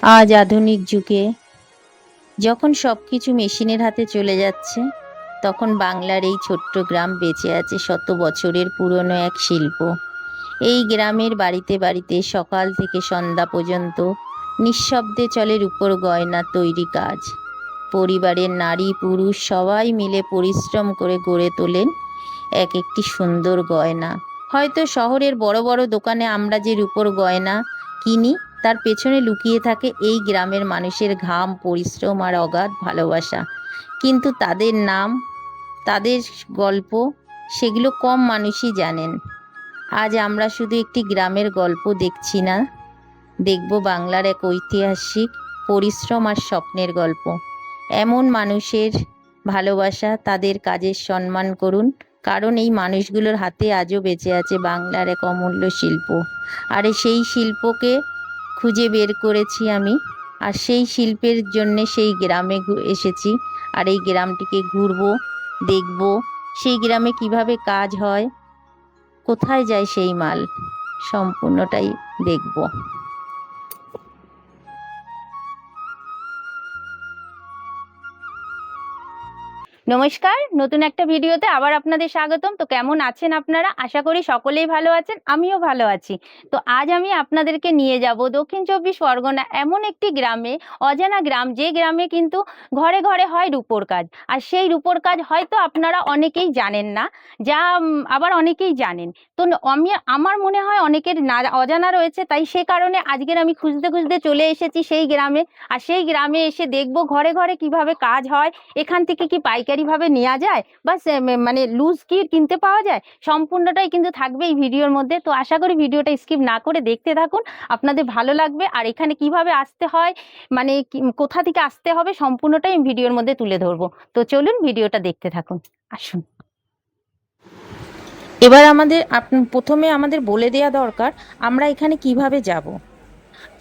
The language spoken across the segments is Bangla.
আজ আধুনিক যুগে যখন সবকিছু মেশিনের হাতে চলে যাচ্ছে, তখন বাংলার এই ছোট্ট গ্রাম বেঁচে আছে শত বছরের পুরনো এক শিল্প। এই গ্রামের বাড়িতে বাড়িতে সকাল থেকে সন্ধ্যা পর্যন্ত নিঃশব্দে চলে রূপোর গয়না তৈরি কাজ। পরিবারের নারী পুরুষ সবাই মিলে পরিশ্রম করে গড়ে তোলেন এক একটি সুন্দর গয়না। হয়তো শহরের বড় বড় দোকানে আমরা যে রূপোর গয়না কিনি, তার পেছনে লুকিয়ে থাকে এই গ্রামের মানুষের ঘাম, পরিশ্রম আর অগাধ ভালোবাসা। কিন্তু তাদের নাম, তাদের গল্প, সেগুলো কম মানুষই জানেন। আজ আমরা শুধু একটি গ্রামের গল্প দেখছি না, দেখব বাংলার এক ঐতিহাসিক পরিশ্রম আর স্বপ্নের গল্প। এমন মানুষের ভালোবাসা, তাদের কাজের সম্মান করুন, কারণ এই মানুষগুলোর হাতে আজও বেঁচে আছে বাংলার এক অমূল্য শিল্প। আর সেই শিল্পকে খুঁজে বের করেছি আমি, আর সেই শিল্পের জন্যে সেই গ্রামে এসেছি। আর এই গ্রামটিকে ঘুরবো, দেখব সেই গ্রামে কিভাবে কাজ হয়, কোথায় যায় সেই মাল, সম্পূর্ণটাই দেখব। নমস্কার, নতুন একটা ভিডিওতে আবার আপনাদের স্বাগতম। তো কেমন আছেন আপনারা? আশা করি সকলেই ভালো আছেন, আমিও ভালো আছি। তো আজ আমি আপনাদেরকে নিয়ে যাব দক্ষিণ চব্বিশ পরগনা এমন একটি গ্রামে, অজানা গ্রাম, যে গ্রামে কিন্তু ঘরে ঘরে হয় রূপোর কাজ। আর সেই রূপোর কাজ হয়তো আপনারা অনেকেই জানেন না, যা আবার অনেকেই জানেন। তো আমার মনে হয় অনেকের না অজানা রয়েছে, তাই সে কারণে আজকের আমি খুঁজতে খুঁজতে চলে এসেছি সেই গ্রামে। আর সেই গ্রামে এসে দেখব ঘরে ঘরে কিভাবে কাজ হয়, এখান থেকে কি পাইকারি ভাবে নেওয়া যায় বা মানে লুজ কি কিনতে পাওয়া যায়, সম্পূর্ণটাই কিন্তু থাকবে এই ভিডিওর মধ্যে। তো আশা করি ভিডিওটা স্কিপ না করে দেখতে থাকুন, আপনাদের ভালো লাগবে। আর এখানে কিভাবে আসতে হয়, মানে কোথা থেকে আসতে হবে, সম্পূর্ণটাই ভিডিওর মধ্যে তুলে ধরবো। তো চলুন ভিডিওটা দেখতে থাকুন, আসুন। এবার প্রথমে আমাদের বলে দেওয়া দরকার আমরা এখানে কিভাবে যাব।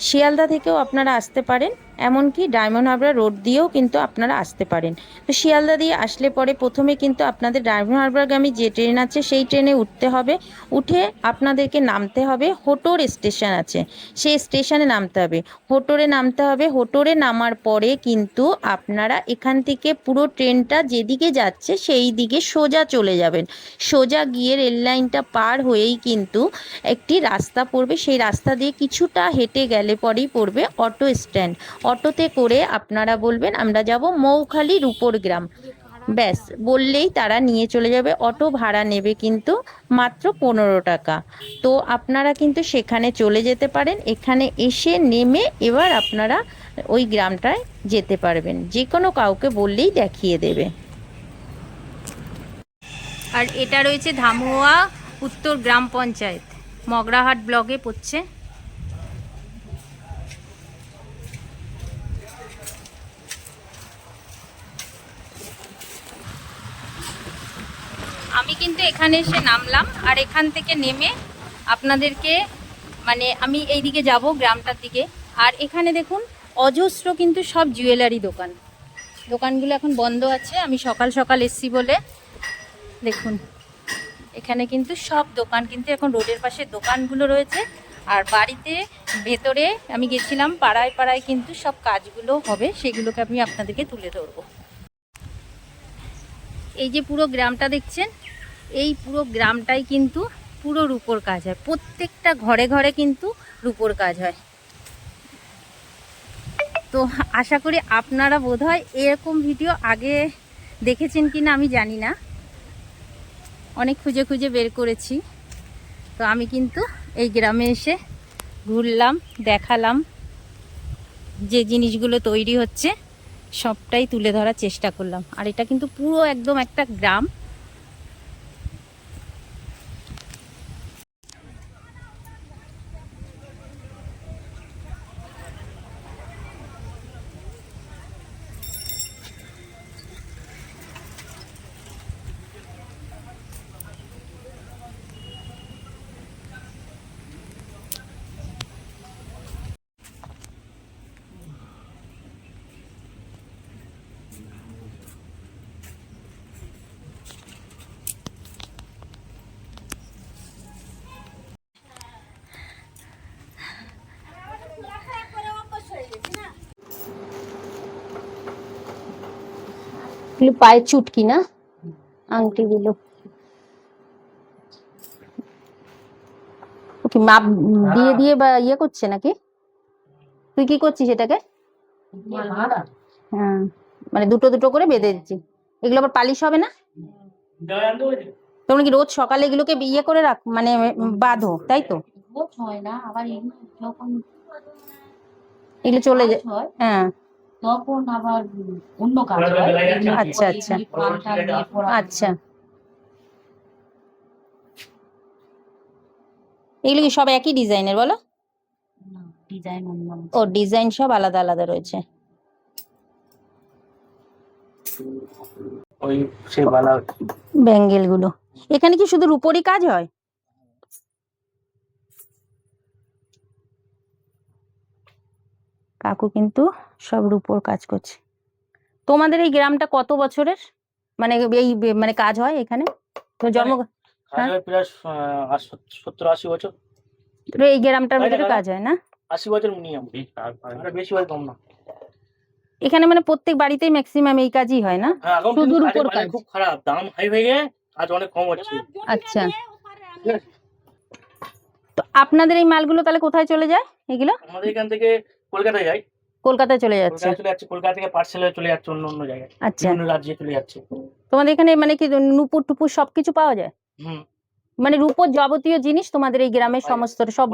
শিয়ালদা থেকেও আপনারা আসতে পারেন, এমনকি ডায়মন্ড হারবার রোড দিয়েও কিন্তু আপনারা আসতে পারেন। তো শিয়ালদা দিয়ে আসলে পরে প্রথমে কিন্তু আপনাদের ডায়মন্ড হারবারগামী যে ট্রেন আছে সেই ট্রেনে উঠতে হবে। উঠে আপনাদেরকে নামতে হবে, হোটোর স্টেশন আছে সেই স্টেশনে নামতে হবে। হোটোরে নামতে হবে। হোটোরে নামার পরে কিন্তু আপনারা এখান থেকে পুরো ট্রেনটা যেদিকে যাচ্ছে সেই দিকে সোজা চলে যাবেন। সোজা গিয়ে রেল লাইনটা পার হয়েই কিন্তু একটি রাস্তা পড়বে, সেই রাস্তা দিয়ে কিছুটা হেঁটে গেলে পরেই পড়বে অটো স্ট্যান্ড। অটোতে করে আপনারা বলবেন আমরা যাব মৌখালি রূপোর গ্রাম, ব্যাস বললেই তারা নিয়ে চলে যাবে। অটো ভাড়া নেবে কিন্তু মাত্র 15 টাকা। তো আপনারা কিন্তু সেখানে চলে যেতে পারেন। এখানে এসে নেমে এবার আপনারা ওই গ্রামটায় যেতে পারবেন, যে কোনো কাউকে বললেই দেখিয়ে দেবে। আর এটা রয়েছে ধামুয়া উত্তর গ্রাম পঞ্চায়েত, মগরাহাট ব্লকে পড়ছে। আমি কিন্তু এখানে এসে নামলাম, আর এখান থেকে নেমে আপনাদেরকে মানে আমি এই দিকে যাব, গ্রামটার দিকে। আর এখানে দেখুন অজস্র কিন্তু সব জুয়েলারি দোকান, দোকানগুলো এখন বন্ধ আছে, আমি সকাল সকাল এসছি বলে। দেখুন এখানে কিন্তু সব দোকান কিন্তু এখন রোডের পাশে দোকানগুলো রয়েছে। আর বাড়িতে ভেতরে আমি গেছিলাম, পাড়ায় পাড়ায় কিন্তু সব কাজগুলো হবে, সেগুলোকে আমি আপনাদেরকে তুলে ধরবো। এই যে পুরো গ্রামটা দেখছেন, এই পুরো গ্রামটাই কিন্তু পুরো রূপোর কাজ হয়, প্রত্যেকটা ঘরে ঘরে কিন্তু রূপোর কাজ হয়। তো আশা করি আপনারা বোধহয় এরকম ভিডিও আগে দেখেছেন কিনা আমি জানি না, অনেক খুঁজে খুঁজে বের করেছি। তো আমি কিন্তু এই গ্রামে এসে ঘুরলাম, দেখালাম, যে জিনিসগুলো তৈরি হচ্ছে সবটাই তুলে ধরার চেষ্টা করলাম। আর এটা কিন্তু পুরো একদম একটা গ্রাম। এগুলো পায়ের চুটকি না, আংটিগুলো কি মাপ দিয়ে দিয়ে বা ইয়ে করছে নাকি? তুই কি করছিস এটাকে? হ্যাঁ, মানে দুটো দুটো করে বেঁধে দিচ্ছি। এগুলো আবার পালিশ হবে না? তোমরা কি রোজ সকালে এগুলোকে ইয়ে করে রাখ, মানে বাঁধো, তাই তো? এগুলো চলে যায়, হ্যাঁ। তখন আবার অন্য কাজ হয়। আচ্ছা আচ্ছা আচ্ছা, এগুলো কি সব একই ডিজাইনের বলো? ডিজাইন, ও ডিজাইন সব আলাদা আলাদা রয়েছে। ওই সেই বালা ব্যাঙ্গেল গুলো এখানে কি শুধু রূপোরই কাজ হয়? কাকু কিন্তু সব রূপোর কাজ করছে। তোমাদের এই গ্রামটা কত বছরের, মানে এই মানে কাজ হয় এখানে? তো জন্ম, হ্যাঁ, প্রায় 70-80 বছর এই গ্রামটার ভিতরে কাজ হয় না? 80 বছর মিনিমাম, বেশি হয় কম না। এখানে মানে প্রত্যেক বাড়িতেই ম্যাক্সিমাম এই কাজই হয় না? শুধু রূপোর কাজ। খুব খারাপ, দাম হাই হয়ে গিয়ে আজ অনেক কম হচ্ছে। আচ্ছা, তো আপনাদের এই মালগুলো তাহলে কোথায় চলে যায় এগুলো? আমাদের এখান থেকে কলকাতায় যায়। কলকাতায় চলে যাচ্ছে? কলকাতা থেকে পার্সেল হয়ে চলে যাচ্ছে অন্য অন্য জায়গায়। আচ্ছা, বিভিন্ন রাজ্যে চলে যাচ্ছে। তোমাদের এখানে মানে কি নুপুর টুপুর সবকিছু পাওয়া যায়? মানে রূপোর যাবতীয় জিনিস তোমাদের এই গ্রামের সমস্ত সব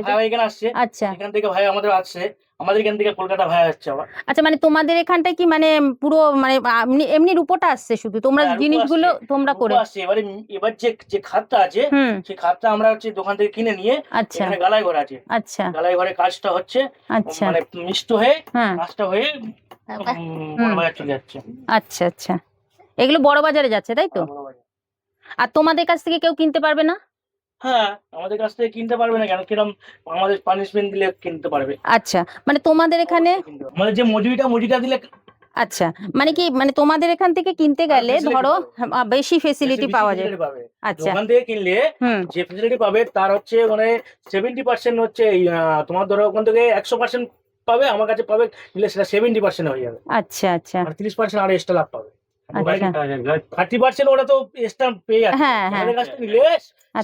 ভাই এখানে আসছে। আচ্ছা, এখান থেকে ভাই আমাদের আসছে, আমাদের এখান থেকে কলকাতা ভাই আসছে আবার। আচ্ছা, মানে তোমাদের এখানটায় কি মানে পুরো মানে এমনি রূপোটা আসছে, শুধু তোমরা জিনিসগুলো তোমরা করে আসছে। এবার যে খাতটা আছে সেই খাতটা আমরা হচ্ছে দোকান থেকে কিনে নিয়ে এখানে গালাই ঘর আছে। আচ্ছা, গালাই ঘরে কাজটা হচ্ছে, আচ্ছা, মানে মিষ্ট হয়ে কাজটা হয়ে বড় বাজার চলে যাচ্ছে। আচ্ছা আচ্ছা, এগুলো বড় বাজারে যাচ্ছে তাই তো? আর তোমাদের কাছ থেকে কেউ কিনতে পারবে না? হ্যাঁ, আমাদের কাছ থেকে কিনতে পারবে না কেন? কিরকম আমাদের পানিশমেন্ট দিলে কিনতে পারবে। আচ্ছা, মানে তোমাদের এখানে আমাদের যে মজুরিটা দিলে। আচ্ছা, মানে কি মানে তোমাদের এখান থেকে কিনতে গেলে ধরো বেশি ফেসিলিটি পাওয়া যায়। আচ্ছা, দোকান থেকে কিনলে যে ফেসিলিটি পাবে তার হচ্ছে মানে 70% হচ্ছে তোমার ধরো ওখান থেকে 100% পাবে, আমার কাছে পাবে নিলে সেটা 70% হয়ে যাবে। আচ্ছা আচ্ছা, আর 30% আর এক্সট্রা লাভ পাবে। 30% ওরা তো এক্সট্রা পেয়ে যাচ্ছে, আমাদের কাছ থেকে নিলে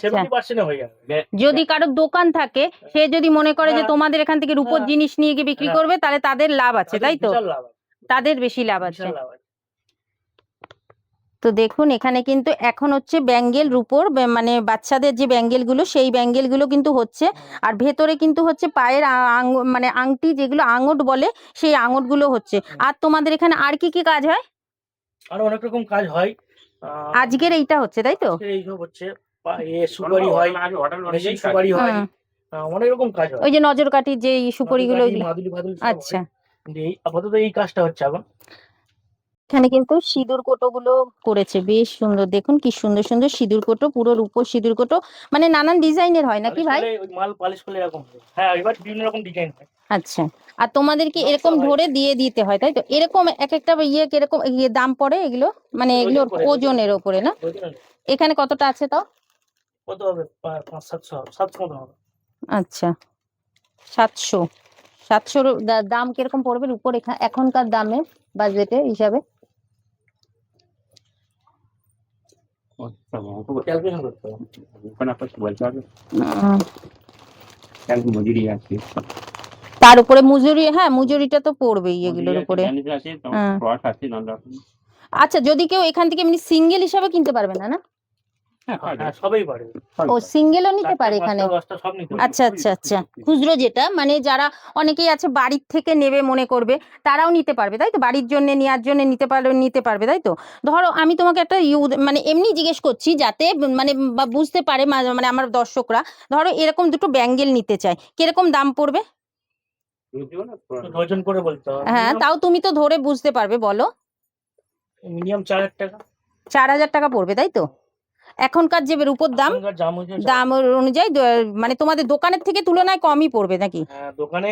70% হয়ে যাবে। যদি কারো দোকান থাকে সে যদি মনে করে যে তোমাদের এখান থেকে রূপোর জিনিস নিয়ে গিয়ে বিক্রি করবে, তাহলে তাদের লাভ আছে, তাই তো? তাদের বেশি লাভ আছে। তো দেখুন এখানে কিন্তু এখন হচ্ছে ব্যাঙ্গেল রূপোর, মানে বাচ্চাদের যে ব্যাঙ্গেল গুলো সেই ব্যাঙ্গেল গুলো কিন্তু হচ্ছে। আর ভেতরে কিন্তু হচ্ছে পায়ের মানে আংটি, যেগুলো আঙট বলে, সেই আঙট গুলো হচ্ছে। আর তোমাদের এখানে আর কি কি কাজ হয়? আরো অনেক রকম কাজ হয়। আজকের এইটা হচ্ছে তাই তো? এইসব হচ্ছে, সুপারি হয়, সুপারি হয়, অনেক রকম কাজ হয়। ওই যে নজর কাঠির যে সুপারি গুলো। আচ্ছা, আপাতত এই কাজটা হচ্ছে এখন। এখানে কিন্তু সিঁদুর কোটো গুলো করেছে, বেশ সুন্দর। দেখুন কি সুন্দর সুন্দর সিঁদুর কোটো, পুরো রূপোর সিঁদুর কোটো, মানে নানান ডিজাইনের হয় নাকি ভাই? মাল পালিশ করলে এরকম হয়। হ্যাঁ, এবার বিভিন্ন রকম ডিজাইন হয়। আচ্ছা, আর তোমাদের কি এরকম ধরে দিয়ে দিতে হয় তাই তো? এরকম এক একটা ইয়ে কিরকম দাম পড়ে এগুলো, মানে এগুলোর ওজনের ওপরে না? এখানে কতটা আছে তাও? কত হবে? 500-700 মতো হবে। আচ্ছা, 700 700 দাম কিরকম পড়বে উপর এখনকার দামে, বাজেটে হিসাবে? ক্যালকুলেশন করতে হবে, ওখানে আপনাকে বলতে হবে মজুরি আছে, তার উপরে মজুরি। হ্যাঁ, মজুরিটা তো পড়বেই এগুলোর উপরে। আচ্ছা, যদি কেউ এখান থেকে এমনি সিঙ্গেল হিসাবে কিনতে পারবে না? না, সবাই পারে। ও সিঙ্গেলও নিতে পারে এখানে? আচ্ছা আচ্ছা আচ্ছা, খুচরো যেটা মানে যারা অনেকেই আছে বাড়ির থেকে নেবে মনে করবে, তারাও নিতে পারবে তাই তো? বাড়ির জন্য নেওয়ার জন্য নিতে পারবে তাই তো? ধরো আমি তোমাকে একটা মানে এমনি জিজ্ঞেস করছি যাতে মানে বুঝতে পারে মানে আমার দর্শকরা, ধরো এরকম দুটো ব্যাঙ্গেল নিতে চায়, কিরকম দাম পড়বে? ওজন করে বলতে হবে। হ্যাঁ, তাও তুমি তো ধরে বুঝতে পারবে, বলো। মিনিমাম 4000 টাকা। 4000 টাকা পড়বে তাই তো? এখনকার যে রূপোর দাম অনুযায়ী মানে তোমাদের দোকানের থেকে তুলনায় কমই পড়বে নাকি? হ্যাঁ, দোকানে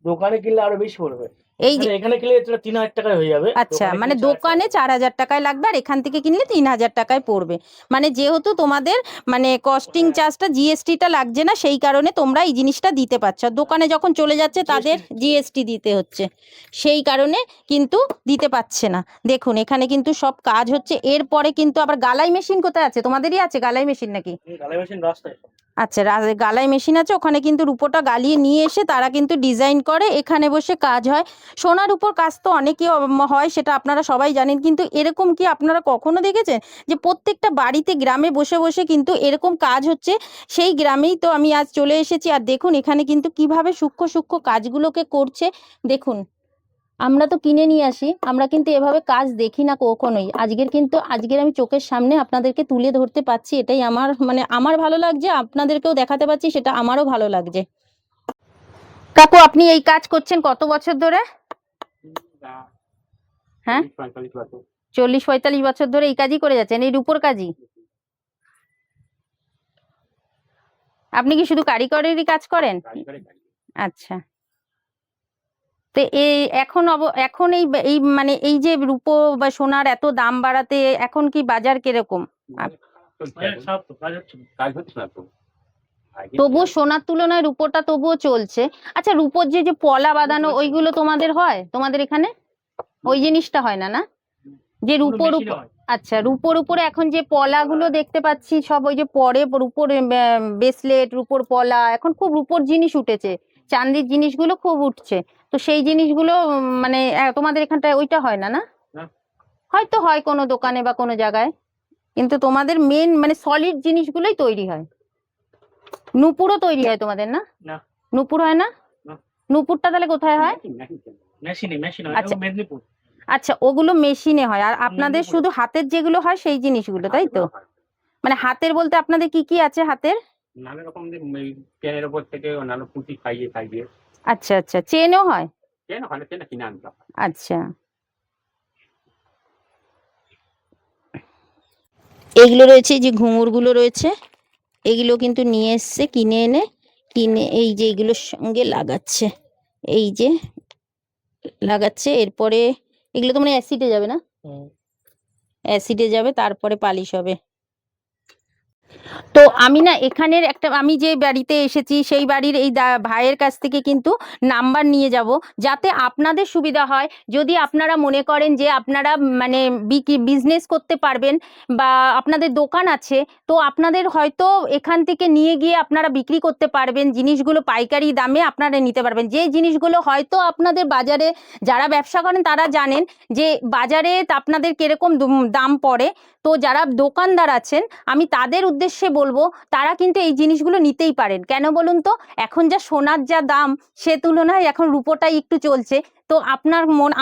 দোকানে কিনলে আরো বেশি পড়বে। এই যে এখানে কিনলে এটা 3000 টাকায় হয়ে যাবে। আচ্ছা, মানে দোকানে 4000 টাকায় লাগবে আর এখান থেকে কিনলে 3000 টাকায় পড়বে। মানে যেহেতু তোমাদের মানে কস্টিং চার্জটা জিএসটিটা লাগছে না, সেই কারণে তোমরা এই জিনিসটা দিতে পারছো। আর দোকানে যখন চলে যাচ্ছে তাদের জিএসটি দিতে হচ্ছে, সেই কারণে কিন্তু দিতে পারছে না। দেখুন এখানে কিন্তু সব কাজ হচ্ছে। এরপরে কিন্তু আবার গালাই মেশিন কোথায় আছে? তোমাদেরই আছে গালাই মেশিন নাকি? গালাই মেশিন রাস্তায়। আচ্ছা, গালাই মেশিন আছে, ওখানে কিন্তু রূপোটা গালিয়ে নিয়ে এসে তারা কিন্তু ডিজাইন করে, এখানে বসে কাজ হয়। সোনার উপর কাজ তো অনেকই হয়, সেটা আপনারা সবাই জানেন, কিন্তু এরকম কি আপনারা কখনো দেখেছেন যে প্রত্যেকটা বাড়িতে গ্রামে বসে বসে কিন্তু এরকম কাজ হচ্ছে? সেই গ্রামেই তো আমি আজ চলে এসেছি। আর দেখুন এখানে কিন্তু কিভাবে সূক্ষ্ম সূক্ষ্ম কাজগুলোকে করছে। দেখুন আমরা তো কিনে নিয়ে আসি, আমরা কিন্তু এভাবে কাজ দেখি না কখনোই। আজকের আমি চোখের সামনে আপনাদেরকে তুলে ধরতে পারছি, এটাই আমার মানে আমার ভালো লাগছে, আপনাদেরকেও দেখাতে পাচ্ছি, সেটা আমারও ভালো লাগছে। কাকু আপনি এই কাজ করছেন কত বছর ধরে? হ্যাঁ, 40-45 বছর ধরে এই কাজই করে যাচ্ছেন, এই রূপোর কাজই? আপনি কি শুধু কারিগরেরই কাজ করেন? আচ্ছা, তো এই এখন এই মানে এই যে রূপো বা সোনার এত দাম বাড়াতে এখন কি বাজার কিরকম? তবুও সোনার তুলনায় রূপোটা তবুও চলছে। আচ্ছা, রূপোর যে পলা বাঁধানো ওইগুলো তোমাদের হয়? তোমাদের এখানে ওই জিনিসটা হয় না? না, যে রূপোর উপর, আচ্ছা রূপোর উপরে এখন যে পলাগুলো দেখতে পাচ্ছি সব ওই যে পরে রূপোর ব্রেসলেট, রূপোর পলা, এখন খুব রূপোর জিনিস উঠেছে, চাঁদির জিনিসগুলো খুব উঠছে। তো সেই জিনিসগুলো মানে তোমাদের এখানটায় ওইটা হয় না? না, হয়তো হয় কোনো দোকানে বা কোনো জায়গায়, কিন্তু তোমাদের মেন মানে সলিড জিনিসগুলোই তৈরি হয়। নূপুরও তৈরি হয় তোমাদের? না, নূপুর হয় না। নূপুরটা তাহলে কোথায় হয়? আচ্ছা আচ্ছা, ওগুলো মেশিনে হয়, আর আপনাদের শুধু হাতের যেগুলো হয় সেই জিনিসগুলো, তাই তো? মানে হাতের বলতে আপনাদের কি কি আছে হাতের? নানা রকম চেনের উপর থেকে অন্যান্য পুঁতি খাইয়ে। আচ্ছা আচ্ছা, চেনও হয়? চেন হয় না, চেন কিনে আনতে হয়। আচ্ছা, এগুলো রয়েছে, যে ঘুঙুরগুলো রয়েছে এগুলো কিন্তু নিয়ে এসছে কিনে এই যে এগুলোর সঙ্গে লাগাচ্ছে, এই যে লাগাচ্ছে। এরপরে এগুলো তো মানে অ্যাসিডে যাবে না? অ্যাসিডে যাবে, তারপরে পালিশ হবে। তো আমি না এখানের আমি যে বাড়িতে এসেছি সেই বাড়ির এই ভাইয়ের কাছ থেকে কিন্তু নাম্বার নিয়ে যাব, যাতে আপনাদের সুবিধা হয়। যদি আপনারা মনে করেন যে আপনারা মানে বিজনেস করতে পারবেন বা আপনাদের দোকান আছে, তো আপনাদের হয়তো এখান থেকে নিয়ে গিয়ে আপনারা বিক্রি করতে পারবেন, জিনিসগুলো পাইকারি দামে আপনারা নিতে পারবেন। যে জিনিসগুলো হয়তো আপনাদের বাজারে যারা ব্যবসা করেন তারা জানেন যে বাজারে আপনাদের কিরকম দাম পড়ে, তো যারা দোকানদার আছেন আমি তাদের উদ্দেশ্যে বলবো তারা কিন্তু এই জিনিসগুলো নিতেই পারেন। কেন বলুন তো, এখন যা সোনার যা দাম সে তুলনায় এখন রূপোটাই একটু চলছে। তো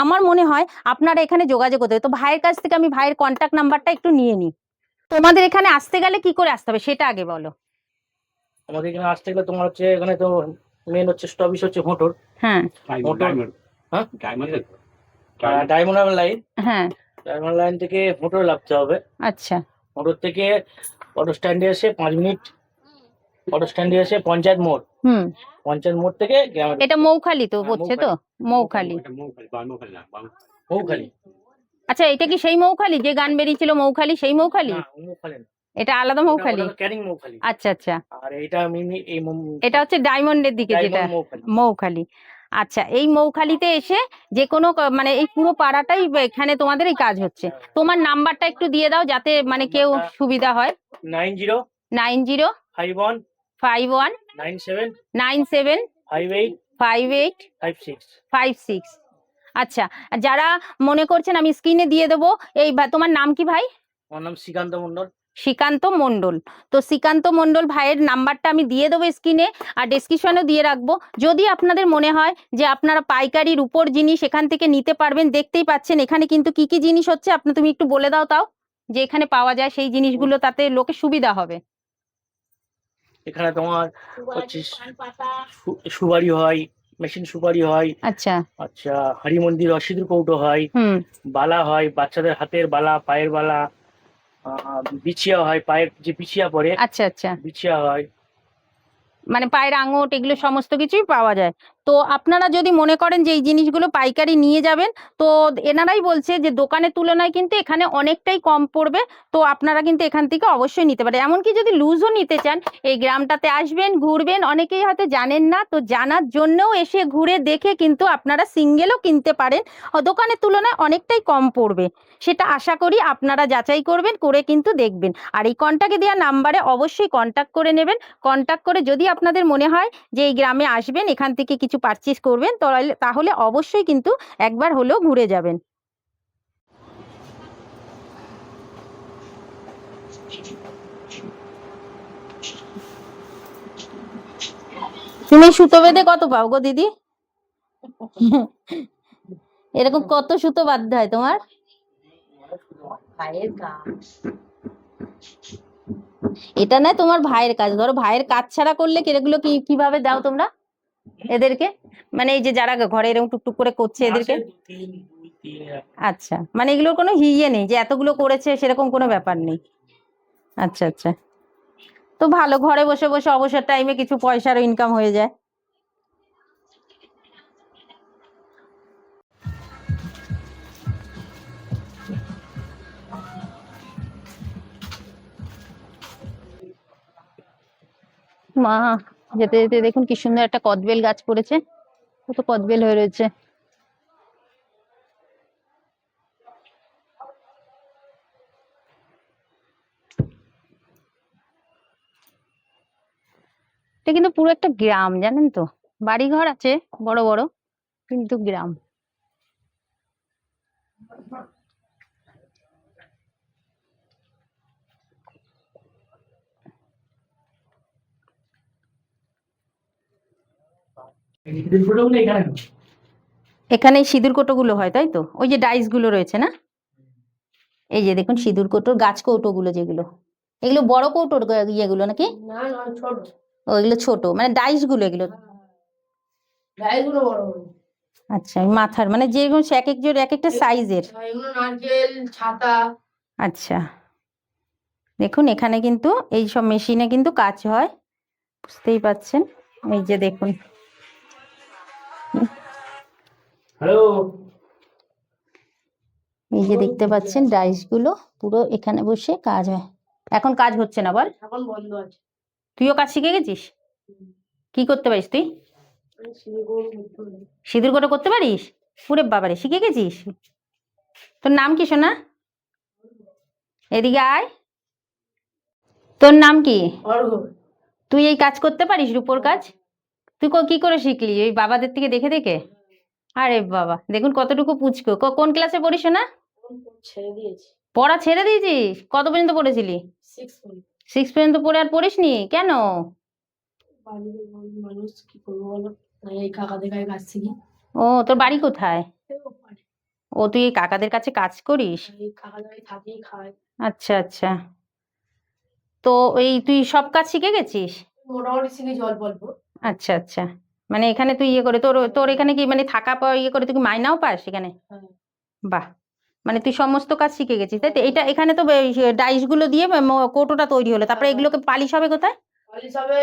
আমার মনে হয় আপনারা এখানে যোগাযোগ করতে হবে। তো ভাইয়ের কাছ থেকে আমি ভাইয়ের কন্ট্যাক্ট নাম্বারটা একটু নিয়ে নিই। তোমাদের এখানে আসতে গেলে কি করে আসতে হবে সেটা আগে বলো। আমাদের এখানে আসতে গেলে তোমার হচ্ছে এখানে তো মেন হচ্ছে স্টপিস হচ্ছে মোটর। হ্যাঁ, ডায়মন্ড লাইন। হ্যাঁ, ডায়মন্ড লাইন থেকে মোটর লাগতে হবে। আচ্ছা, মোটর থেকে অটো স্ট্যান্ডে এসে 5 মিনিট, অটো স্ট্যান্ডে এসে পঞ্চায়েত মোড়। পঞ্চায়েত মোড় থেকে এটা মৌখালি তো পড়ছে? তো মৌখালি। আচ্ছা, এটা কি সেই মৌখালি যে গান বেরিয়েছিল মৌখালি, সেই মৌখালি? এটা আলাদা মৌখালি? আচ্ছা আচ্ছা, আর এটা হচ্ছে ডায়মন্ডের দিকে যেটা মৌখালি। আচ্ছা, এই মৌখালিতে এসে যে কোনো মানে এই পুরো পাড়াটাই এখানে তোমাদের এই কাজ হচ্ছে। তোমার নাম্বারটা একটু দিয়ে দাও যাতে মানে কেউ সুবিধা হয়। 90515197 আচ্ছা, যারা মনে করছেন আমি স্ক্রিনে দিয়ে দেবো। এই তোমার নাম কি ভাই? আমার নাম শ্রীকান্ত মণ্ডল। শ্রীকান্ত মণ্ডল। তো শ্রীকান্ত মণ্ডল ভাইয়ের নাম্বারটা আমি দিয়ে দেবো স্ক্রিনে, আর ডেসক্রিপশনেও দিয়ে রাখবো। যদি আপনাদের মনে হয় যে আপনারা পাইকারির উপর জিনিস এখান থেকে নিতে পারবেন, দেখতেই পাচ্ছেন এখানে কিন্তু কি কি জিনিস হচ্ছে, তুমি একটু বলে দাও তাও, যে এখানে পাওয়া যায় সেই জিনিসগুলো, তাতে লোকের সুবিধা হবে। এখানে তোমার হচ্ছে সুপারি হয়, মেশিন সুপারি হয়। আচ্ছা আচ্ছা, হরি মন্দির সিঁদুর কৌটো হয়, বালা হয়, বাচ্চাদের হাতের বালা, পায়ের বালা, বিছিয়া হয়, পায়ের যে বিছিয়া পরে। আচ্ছা আচ্ছা, বিছিয়া হয়, মানে পায়ের আঙট, এগুলো সমস্ত কিছুই পাওয়া যায়। তো আপনারা যদি মনে করেন যে এই জিনিসগুলো পাইকারি নিয়ে যাবেন, তো এনারাই বলছে যে দোকানের তুলনায় কিন্তু এখানে অনেকটাই কম পড়বে। তো আপনারা কিন্তু এখান থেকে অবশ্যই নিতে পারেন। এমনকি যদি লুজও নিতে চান, এই গ্রামটাতে আসবেন, ঘুরবেন, অনেকেই হয়তো জানেন না, তো জানার জন্যও এসে ঘুরে দেখে কিন্তু আপনারা সিঙ্গেলও কিনতে পারেন, দোকানের তুলনায় অনেকটাই কম পড়বে। সেটা আশা করি আপনারা যাচাই করবেন, করে কিন্তু দেখবেন। আর এই কন্ট্যাক্টে দেওয়া নাম্বারে অবশ্যই কন্ট্যাক্ট করে নেবেন। কন্ট্যাক্ট করে যদি আপনাদের মনে হয় যে এই গ্রামে আসবেন, এখান থেকে কিছু পারচেজ করবেন, তাহলে অবশ্যই কিন্তু একবার হলেও ঘুরে যাবেন। তুমি সুতো বেঁধে কত পাও গো দিদি? এরকম কত সুতো বাঁধতে হয় তোমার? এটা না তোমার ভাইয়ের কাজ। ধরো ভাইয়ের কাজ ছাড়া করলে এগুলো কিভাবে দাও তোমরা এদেরকে? মানে এই যে যারা ঘরে এরকম টুকটুক করে করছে এদেরকে? আচ্ছা, মানে এগুলোর কোনো ইয়ে নেই যে এতগুলো করেছে, সেরকম কোনো ব্যাপার নেই। আচ্ছা আচ্ছা, তো ভালো, ঘরে বসে বসে অবসর টাইমে কিছু পয়সারও ইনকাম হয়ে যায়। মা, যেতে যেতে দেখুন কি সুন্দর একটা কদবেল গাছ পড়েছে, কত কদবেল হয়ে রয়েছে। এটা কিন্তু পুরো একটা গ্রাম, জানেন তো, বাড়ি ঘর আছে বড় বড়, কিন্তু গ্রাম। এখানে সিঁদুর কোটো গুলো হয়, তাই তো? ওই যে ডাইস গুলো রয়েছে না, এই যে দেখুন সিঁদুর কোটো, গাছ কৌটো গুলো যেগুলো, এগুলো বড় কৌটোর ইয়েগুলো নাকি? ও এগুলো ছোট, মানে ডাইস গুলো এগুলো। আচ্ছা, মাথার মানে যেরকম এক এক জোর এক একটা সাইজের। আচ্ছা, দেখুন এখানে কিন্তু এই সব মেশিনে কিন্তু কাজ হয়, বুঝতেই পাচ্ছেন। এই যে দেখুন, এই যে দেখতে পাচ্ছেন ডাইস গুলো, পুরো এখানে বসে কাজ হয়। এখন কাজ হচ্ছে না, বল? এখন বন্ধ আছে। তুইও কাজ শিখে গেছিস? কি করতে পারিস তুই? সিঁদুর কোটো করতে পারিস? পুরে বাবারে, শিখে গেছিস? তোর নাম কি সোনা? এদিকে আয়। তোর নাম কি? তুই এই কাজ করতে পারিস, রূপোর কাজ? তুই কি করে শিখলি? ওই বাবাদের থেকে দেখে দেখে? আরে বাবা, দেখুন কতটুকু পুচকো। কোন ক্লাসে পড়িস না? পড়া ছেড়ে দিয়েছিস? কত পর্যন্ত পড়েছিলি? 6 পর্যন্ত পড়ে আর পড়িসনি কেন? ও, তোর বাড়ি কোথায়? ও, তুই এই কাকাদের কাছে কাজ করিস? আচ্ছা আচ্ছা, তো এই তুই সব কাজ শিখে গেছিস? মোটামুটি শিখেছি অল্প অল্প। আচ্ছা আচ্ছা, মানে এখানে তুই ইয়ে করে, তোর তোর এখানে কি মানে থাকা পাওয়া ইয়ে করে তুই কি মাইনাও পাস এখানে? বাহ, মানে তুই সমস্ত কাজ শিখে গেছিস, তাই তো? এটা এখানে তো ডাইস গুলো দিয়ে কৌটোটা তৈরি হলো, তারপরে এগুলোকে পালিশ হবে কোথায়? পালিশ হবে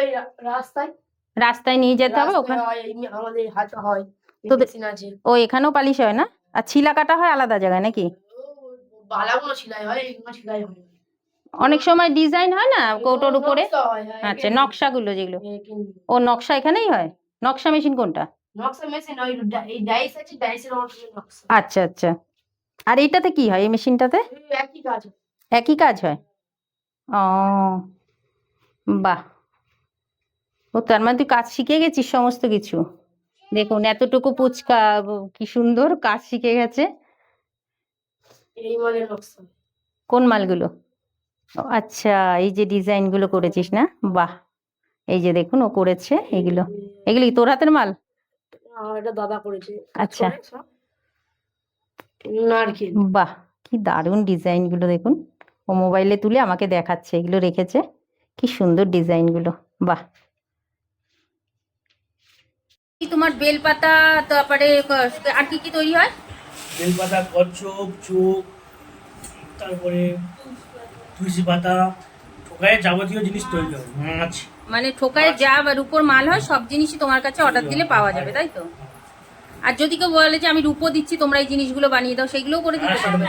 রাস্তায়। রাস্তায় নিয়ে যেতে হবে ওখানে? আমাদের হাতে হয়, তোদের ও এখানেও পালিশ হয় না? আর ছিলা কাটা হয় আলাদা জায়গায় নাকি? বালাগুলো ছিলাই হয়, এগুলো ছিলাই হয়। অনেক সময় ডিজাইন হয় না কৌটোর উপরে? আচ্ছা, নকশাগুলো যেগুলো, ও নকশা এখানেই হয়? নকশা মেশিন কোনটা? নকশা মেশিন ওই ডাইস আছে, ডাইসের নকশা। আচ্ছা আচ্ছা, আর এইটাতে কি হয়, এই মেশিনটাতে? একই কাজ। একই কাজ হয়? ও বাহ, ও তার মানে তুই কাজ শিখে গেছিস সমস্ত কিছু। দেখুন এতটুকু পুচকা কি সুন্দর কাজ শিখে গেছে। এই মালের নকশা। কোন মালগুলো? ও আচ্ছা, এই যে ডিজাইন গুলো করেছিস না? বাহ, এই যে দেখুন ও করেছে এগুলো। এগুলি তোর হাতের মাল? এটা দাদা করেছে। আচ্ছা, নারকেল। বাহ, কি দারুণ ডিজাইন গুলো দেখুন। ও মোবাইলে তুলে আমাকে দেখাচ্ছে, এগুলো রেখেছে, কি সুন্দর ডিজাইন গুলো। বাহ, তোমার বেলপাতা, তারপরে আর কি কি তৈরি হয়? বেলপাতা, কচ্ছপ, চোখ, তারপরে তুলসী পাতা, ঠোকায় যাবতীয় জিনিস তৈরি হয়। মানে ঠোকায় যা রূপোর মাল হয় সব জিনিসই তোমার কাছে অর্ডার দিলে পাওয়া যাবে, তাই তো? আর যদি কেউ বলে যে আমি রূপো দিচ্ছি তোমরা এই জিনিসগুলো বানিয়ে দাও, সেগুলোও করে দিতে পারবে?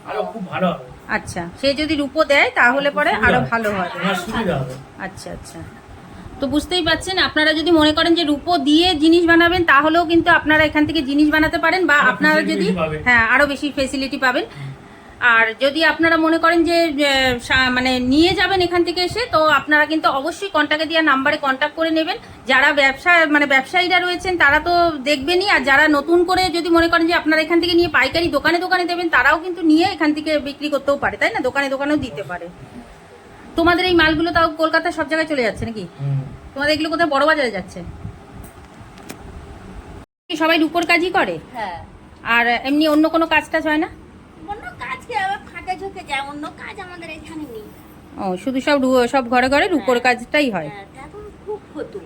আরো খুব ভালো হবে। আচ্ছা, সে যদি রূপো দেয় তাহলে পরে আরো ভালো হবে। সুবিধা হবে। আচ্ছা আচ্ছা, তো বুঝতেই পারছেন, আপনারা যদি মনে করেন যে রূপো দিয়ে জিনিস বানাবেন তাহলেও কিন্তু আপনারা এখান থেকে জিনিস বানাতে পারেন, বা আপনারা যদি হ্যাঁ আরো বেশি ফেসিলিটি পাবেন। আর যদি আপনারা মনে করেন যে মানে নিয়ে যাবেন এখান থেকে এসে, তো আপনারা কিন্তু অবশ্যই কন্ট্যাক্টে দেওয়া নাম্বারে কন্ট্যাক্ট করে নেবেন। যারা ব্যবসায়ীরা রয়েছেন তারা তো দেখবেনই, আর যারা নতুন করে যদি মনে করেন যে আপনারা এখান থেকে নিয়ে পাইকারি দোকানে দোকানে দেবেন, তারাও কিন্তু নিয়ে এখান থেকে বিক্রি করতেও পারে, তাই না? দোকানে দোকানেও দিতে পারে। তোমাদের এই মালগুলো তাও কলকাতার সব জায়গায় চলে যাচ্ছে নাকি? তোমাদের এগুলো কোথায় বড় বাজারে যাচ্ছে? সবাই রূপোর কাজই করে? হ্যাঁ। আর এমনি অন্য কোনো কাজ টাজ হয় না? অন্য কাজকে আবার ফাঁকে ঝুঁকে যায়, অন্য কাজ আমাদের এখানে নেই। ও, শুধু সব ঘরে ঘরে রূপোর কাজটাই হয়? হ্যাঁ, এখন খুব হতো,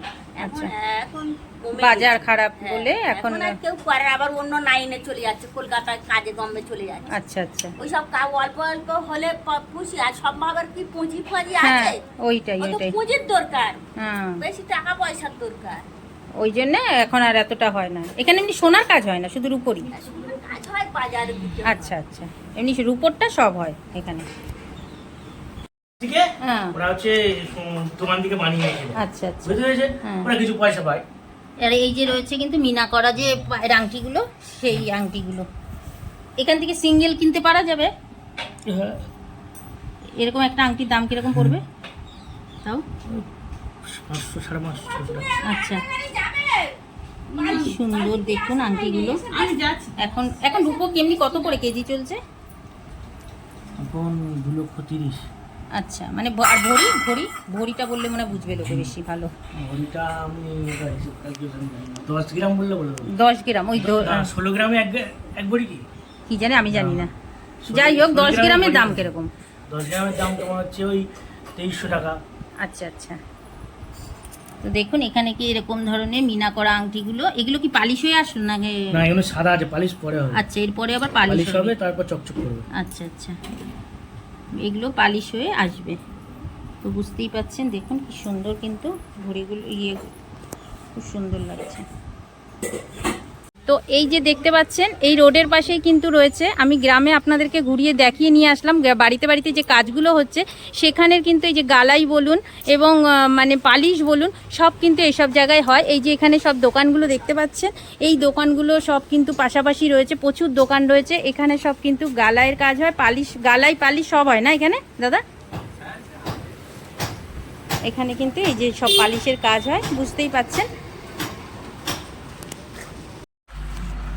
আচ্ছা। এখন কমে বাজার গেছে। খারাপ হ্যাঁ, বলে এখন আর কেউ করে, আবার অন্য লাইনে চলে যাচ্ছে, কলকাতায় কাজে গম্বে চলে যাচ্ছে। আচ্ছা আচ্ছা, ওইসব অল্প অল্প হলে খুশি, আর সব আবার কি পুঁজি ফুঁজি হ্যাঁ আছে, ওইটাই ওই তো ওইটাই। পুঁজির দরকার, হ্যাঁ, বেশি টাকা পয়সার দরকার। ওই জন্য এখন আর এতটা হয় না। এখানে এমনি সোনার কাজ হয় না, শুধু রূপোরই? শুধু কাজ হয় বাজারে দিতে। আচ্ছা আচ্ছা, এমনি রূপোরটা সব হয় এখানে? ঠিক আছে, হ্যাঁ। ওরা হচ্ছে দোকান থেকে বানিয়ে এনে আচ্ছা আচ্ছা, বুঝতে পেরেছে, হ্যাঁ। ওরা কিছু পয়সা পায়। আর এই যে রয়েছে কিন্তু মিনা করা যে পায়ের আংটিগুলো, সেই আংটিগুলো এখান থেকে সিঙ্গেল কিনতে পারা যাবে? হ্যাঁ, এরকম একটা আংটির দাম কিরকম পড়বে তাও? 500 550 টাকা। আচ্ছা, কি সুন্দর দেখুন আংটিগুলো। এখন এখন রূপো কেমনি কত করে কেজি চলছে? এখন 2,30,000। আচ্ছা, মানে আর ভরিটা বললে মনে হয় বুঝবে লোকে বেশি ভালো। ঘড়িটা আমি 10 গ্রাম বললে বলে দেবো। 10 গ্রাম, ওই 16 গ্রামে এক ভরি কি? কি জানে, আমি জানি না। যাই হোক, 10 গ্রামের দাম কিরকম? 10 গ্রামের দাম তোমার হচ্ছে ওই 2300 টাকা। আচ্ছা আচ্ছা, তো দেখুন এখানে কি এরকম ধরনের মিনা করা আংটিগুলো, এগুলো কি পালিশ হয়ে আসলো না? না, এগুলো সাদা আছে, পালিশ পরে হবে। আচ্ছা, এরপরে আবার পালিশ পালিশ হবে, হবে? তারপর চকচক করবে। আচ্ছা আচ্ছা, এগুলো পালিশ হয়ে আসবে। তো বুঝতেই পাচ্ছেন, দেখুন কি সুন্দর কিন্তু ঘড়িগুলো, খুব সুন্দর লাগছে। তো এই যে দেখতে পাচ্ছেন, এই রোডের পাশেই কিন্তু রয়েছে, আমি গ্রামে আপনাদেরকে ঘুরিয়ে দেখিয়ে নিয়ে আসলাম, বাড়িতে বাড়িতে যে কাজগুলো হচ্ছে সেখানের কিন্তু এই যে গালাই বলুন এবং মানে পালিশ বলুন, সব কিন্তু এইসব জায়গায় হয়। এই যে এখানে সব দোকানগুলো দেখতে পাচ্ছেন, এই দোকানগুলো সব কিন্তু পাশাপাশি রয়েছে, প্রচুর দোকান রয়েছে। এখানে সব কিন্তু গালাইয়ের কাজ হয়, পালিশ, গালাই পালিশ সব হয় না এখানে দাদা? এখানে কিন্তু এই যে সব পালিশের কাজ হয়, বুঝতেই পাচ্ছেন।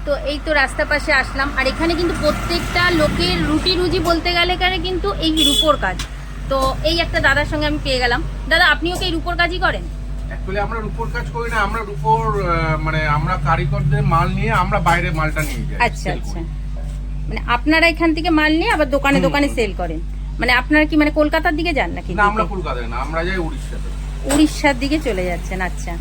তো এই তো রাস্তার পাশে আসলাম, আর এখানে কিন্তু প্রত্যেকটা লোকের রুটি রুজি বলতে গেলে এখানে কিন্তু এই রূপোর কাজ। তো এই একটা দাদার সঙ্গে আমি পেয়ে গেলাম। দাদা, আপনিও কি এই রূপোর কাজই করেন? অ্যাকচুয়ালি আমরা রূপোর কাজ করি না, আমরা রূপোর মানে আমরা কারিগরদের মাল নিয়ে আমরা বাইরে মালটা নিয়ে যাই। আচ্ছা আচ্ছা, মানে আপনারা এখান থেকে মাল নিয়ে আবার দোকানে দোকানে সেল করেন? মানে আপনারা কি মানে কলকাতার দিকে যান নাকি? না, আমরা কলকাতায় না, আমরা যাই উড়িষ্যাতে। উড়িষ্যার দিকে চলে যাচ্ছেন, আচ্ছা।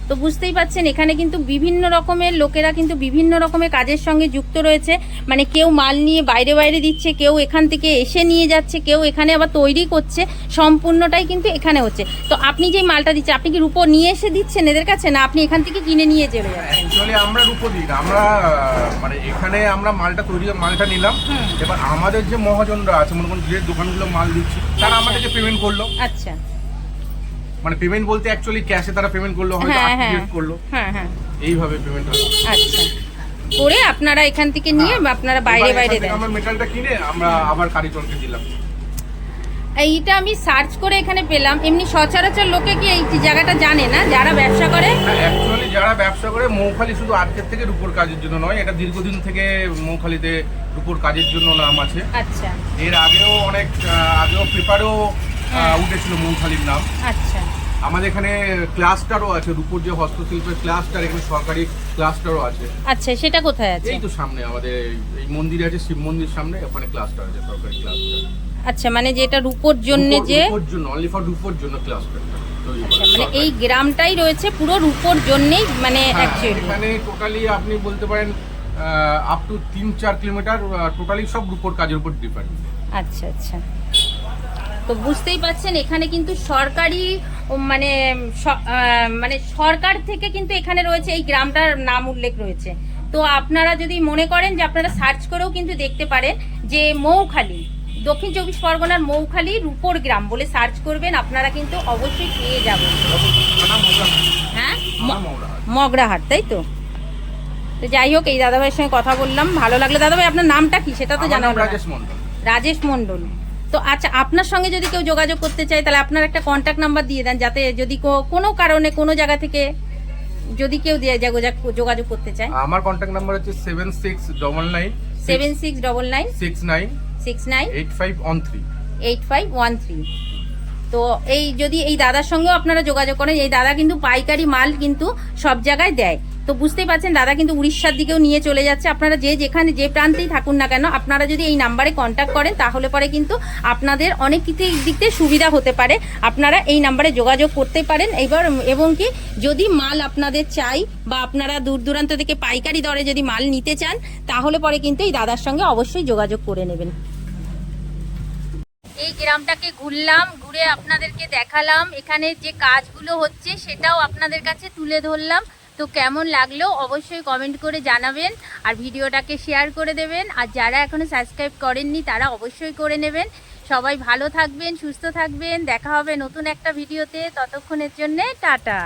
তো বুঝতেই পাচ্ছেন, এখানে কিন্তু বিভিন্ন রকমের লোকেরা কিন্তু বিভিন্ন রকমের কাজের সঙ্গে যুক্ত রয়েছে। মানে কেউ মাল নিয়ে বাইরে বাইরে দিচ্ছে, কেউ এখান থেকে এসে নিয়ে যাচ্ছে, কেউ এখানে আবার তৈরি করছে, সম্পূর্ণটাই কিন্তু এখানে হচ্ছে। তো আপনি যে মালটা দিচ্ছেন, আপনি কি রূপো নিয়ে এসে দিচ্ছেন এদের কাছে, না আপনি এখান থেকে কিনে নিয়ে চলে যাচ্ছেন? অ্যাকচুয়ালি আমরা রূপো দিই না, আমরা মানে এখানে আমরা মালটা তৈরি মালটা নিলাম, এবার আমাদের যে মহাজনরা আছে, মনে করুন যে দোকানগুলো মাল দিচ্ছি, তারা আমাদেরকে পেমেন্ট করলো। আচ্ছা, মানে পেমেন্ট বলতে অ্যাকচুয়ালি ক্যাশে তারা পেমেন্ট করলো, হয়তো আর্টিফিশিয়াল করলো, হ্যাঁ হ্যাঁ, এইভাবে পেমেন্ট হয়। আচ্ছা, করে আপনারা এখান থেকে নিয়ে আপনারা বাইরে বাইরে দেন? আমরা মেটালটা কিনে আমরা আবার কারিগরকে দিলাম। এইটা আমি সার্চ করে এখানে পেলাম। এমনি সচরাচর লোকে কি এই জায়গাটা জানে না, যারা ব্যবসা করে? অ্যাকচুয়ালি যারা ব্যবসা করে, মৌখালি শুধু আজকের থেকে রূপোর কাজের জন্য নয়, এটা দীর্ঘদিন থেকে মৌখালিতে রূপোর কাজের জন্য নাম আছে। আচ্ছা, এর আগেও অনেক আগেও পেপারেও উঠেছিল মৌখালির নাম। আচ্ছা, আমাদের এখানে ক্লাস্টারও আছে, রূপোর যে হস্তশিল্পের ক্লাস্টার, এখানে সরকারি ক্লাস্টারও আছে। আচ্ছা, সেটা কোথায় আছে? এই তো সামনে আমাদের এই মন্দির আছে, শিব মন্দির সামনে, ওখানে ক্লাস্টার আছে, সরকারি ক্লাস্টার। আচ্ছা, মানে যেটা রূপোর জন্য, যে রূপোর জন্য, অনলি ফর রূপোর জন্য ক্লাস্টারটা তৈরি করা। আচ্ছা, মানে এই গ্রামটাই রয়েছে পুরো রূপোর জন্যই, মানে অ্যাকচুয়ালি এখানে টোটালি আপনি বলতে পারেন আপ টু 3-4 কিলোমিটার টোটালি সব রূপোর কাজের উপর ডিপেন্ড। আচ্ছা আচ্ছা, তো বুঝতেই পাচ্ছেন এখানে কিন্তু সরকারি মানে মানে সরকার থেকে কিন্তু এখানে রয়েছে, এই গ্রামটার নাম উল্লেখ রয়েছে। তো আপনারা যদি মনে করেন যে আপনারা সার্চ করেও কিন্তু দেখতে পারেন যে মৌখালি, দক্ষিণ চব্বিশ পরগনার মৌখালি রূপর গ্রাম বলে সার্চ করবেন, আপনারা কিন্তু অবশ্যই পেয়ে যাবেন। হ্যাঁ, মগরাহাট, তাই তো? তো যাই হোক, এই দাদাভাইয়ের সঙ্গে কথা বললাম, ভালো লাগলো। দাদাভাই আপনার নামটা কি সেটা তো জানা হলো না। রাজেশ মণ্ডল। তো আচ্ছা, আপনার সঙ্গে যদি কেউ যোগাযোগ করতে চায় তাহলে আপনার একটা কন্ট্যাক্ট নাম্বার দিয়ে দেন, যাতে যদি কোনো কারণে কোনো জায়গা থেকে যদি কেউ যোগাযোগ করতে চায়। আমার কন্ট্যাক্ট নাম্বার হচ্ছে 7699698513। তো এই যদি এই দাদার সঙ্গেও আপনারা যোগাযোগ করেন, এই দাদা কিন্তু পাইকারি মাল কিন্তু সব জায়গায় দেয়। তো বুঝতেই পারছেন দাদা কিন্তু উড়িষ্যার দিকেও নিয়ে চলে যাচ্ছে। আপনারা যেখানে যে প্রান্তেই থাকুন না কেন, আপনারা যদি এই নাম্বারে কন্ট্যাক্ট করেন তাহলে পরে কিন্তু আপনাদের অনেক কিছু দিক থেকে সুবিধা হতে পারে। আপনারা এই নাম্বারে যোগাযোগ করতে পারেন। এবং কি যদি মাল আপনাদের চাই বা আপনারা দূর দূরান্ত থেকে পাইকারি দরে যদি মাল নিতে চান তাহলে পরে কিন্তু এই দাদার সঙ্গে অবশ্যই যোগাযোগ করে নেবেন। এই গ্রামটাকে ঘুরে আপনাদেরকে দেখালাম, এখানে যে কাজগুলো হচ্ছে সেটাও আপনাদের কাছে তুলে ধরলাম। তো কেমন লাগলো অবশ্যই কমেন্ট করে জানাবেন, আর ভিডিওটাকে শেয়ার করে দেবেন। আর যারা এখনো সাবস্ক্রাইব করেননি তারা অবশ্যই করে নেবেন। সবাই ভালো থাকবেন, সুস্থ থাকবেন, দেখা হবে নতুন একটা ভিডিওতে। ততক্ষণের জন্য টাটা।